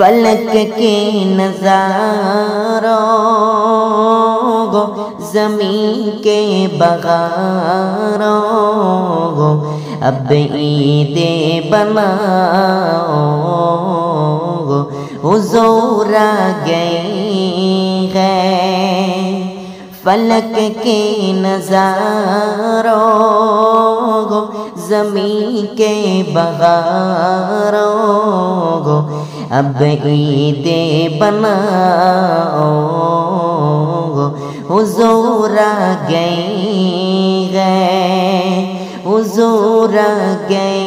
فلک کے نظاروں گو زمین کے بغاروں گو اب عید بناؤ گو حضور آ گئے ہیں فلک کے نظاروں گو زمین کے بغاروں گو اب عید بناؤ گو حضور آ گئے ہیں حضور آ گئے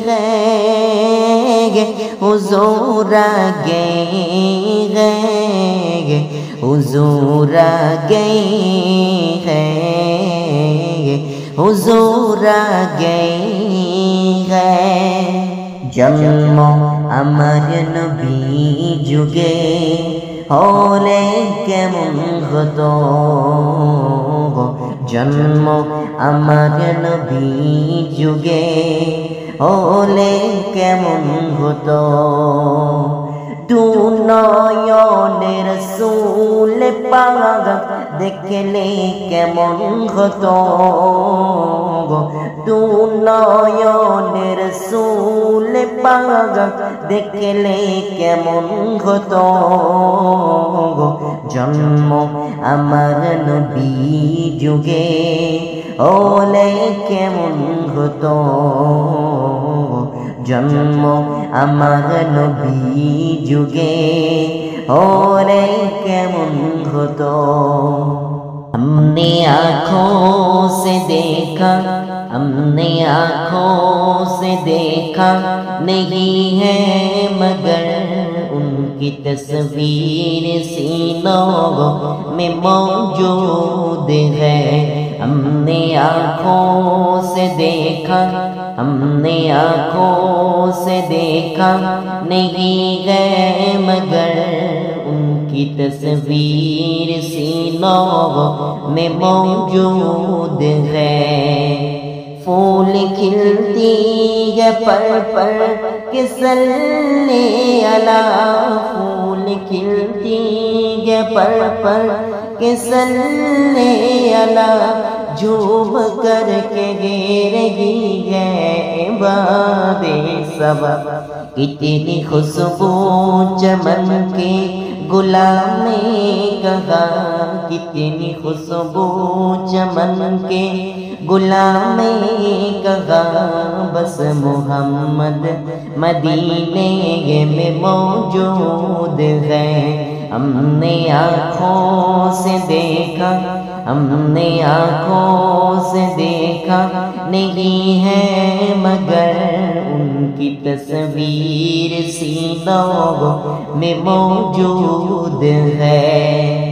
ہیں حضور آ گئے ہیں حضور آ گئے ہیں حضور آ گئے ہیں جنم আমার নবী যুগে হলে কেমন হতো জন্ম আমার নবী যুগে হলে কেমন হতো দু নয়নের রাসূল পাক দেখলে কেমন হতো দু নয়নের রাসূল পাক দেখলে কেমন হতো জন্ম আমার নবী যুগে হলে কেমন হতো জন্ম আমার নবী যুগে হলে কেমন হতো हमने आँखों से देखा हमने आँखों से देखा नहीं है मगर उनकी तस्वीर सीनों में मौजूद है हमने आँखों से देखा हमने आँखों से देखा नहीं है मगर उनकी तस्वीर सीनों में मौजूद है फूल खिलती है पर के सल्ले अला फूल खिलती है पर के सल्ले अला झूम कर के गे रही है बादे सबा कितनी खुशबू चमन के गुलाम ने कहा कितनी खुशबू चमन के गुलाम ने कहा बस मोहम्मद मदीने में मौजूद है हमने आँखों से देखा हमने आँखों से देखा नहीं है मगर उनकी तस्वीर सीनों में मौजूद है